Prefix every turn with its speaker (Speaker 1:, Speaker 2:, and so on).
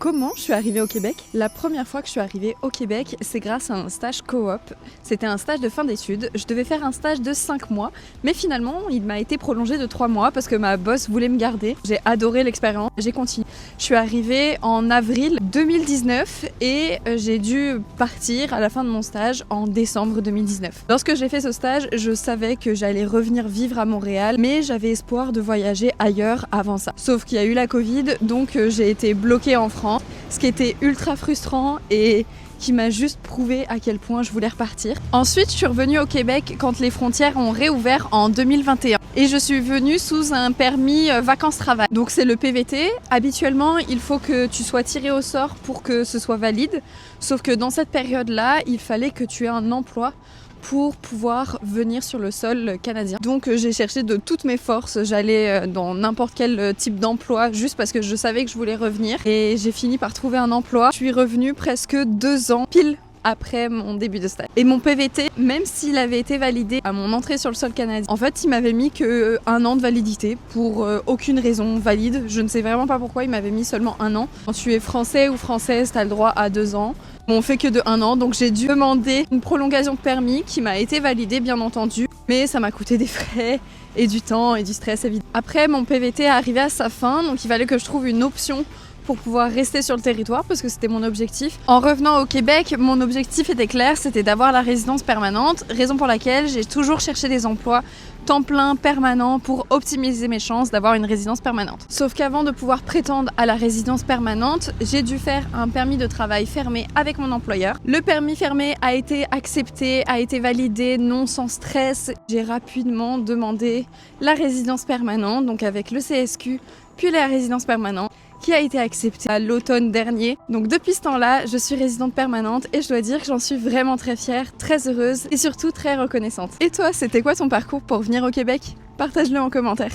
Speaker 1: Comment je suis arrivée au Québec? La première fois que je suis arrivée au Québec, c'est grâce à un stage coop. C'était un stage de fin d'études. Je devais faire un stage de 5 mois, mais finalement, il m'a été prolongé de 3 mois parce que ma boss voulait me garder. J'ai adoré l'expérience, j'ai continué. Je suis arrivée en avril 2019 et j'ai dû partir à la fin de mon stage en décembre 2019. Lorsque j'ai fait ce stage, je savais que j'allais revenir vivre à Montréal, mais j'avais espoir de voyager ailleurs avant ça. Sauf qu'il y a eu la Covid, donc j'ai été bloquée en France, ce qui était ultra frustrant et qui m'a juste prouvé à quel point je voulais repartir. Ensuite, je suis revenue au Québec quand les frontières ont réouvert en 2021. Et je suis venue sous un permis vacances-travail. Donc c'est le PVT. Habituellement, il faut que tu sois tiré au sort pour que ce soit valide. Sauf que dans cette période-là, il fallait que tu aies un emploi pour pouvoir venir sur le sol canadien. Donc j'ai cherché de toutes mes forces, j'allais dans n'importe quel type d'emploi juste parce que je savais que je voulais revenir et j'ai fini par trouver un emploi. Je suis revenue presque 2 ans pile après mon début de stage. Et mon PVT, même s'il avait été validé à mon entrée sur le sol canadien, en fait il m'avait mis que 1 an de validité pour aucune raison valide. Je ne sais vraiment pas pourquoi il m'avait mis seulement 1 an. Quand tu es français ou française, tu as le droit à 2 ans. On fait que de 1 an, donc j'ai dû demander une prolongation de permis qui m'a été validée bien entendu, mais ça m'a coûté des frais et du temps et du stress évidemment. Après mon PVT est arrivé à sa fin, donc il fallait que je trouve une option pour pouvoir rester sur le territoire parce que c'était mon objectif. En revenant au Québec, mon objectif était clair, c'était d'avoir la résidence permanente, raison pour laquelle j'ai toujours cherché des emplois temps plein permanent pour optimiser mes chances d'avoir une résidence permanente. Sauf qu'avant de pouvoir prétendre à la résidence permanente, j'ai dû faire un permis de travail fermé avec mon employeur. Le permis fermé a été accepté, a été validé, non sans stress. J'ai rapidement demandé la résidence permanente, donc avec le CSQ, puis la résidence permanente, qui a été acceptée à l'automne dernier. Donc depuis ce temps-là, je suis résidente permanente et je dois dire que j'en suis vraiment très fière, très heureuse et surtout très reconnaissante. Et toi, c'était quoi ton parcours pour venir au Québec? Partage-le en commentaire.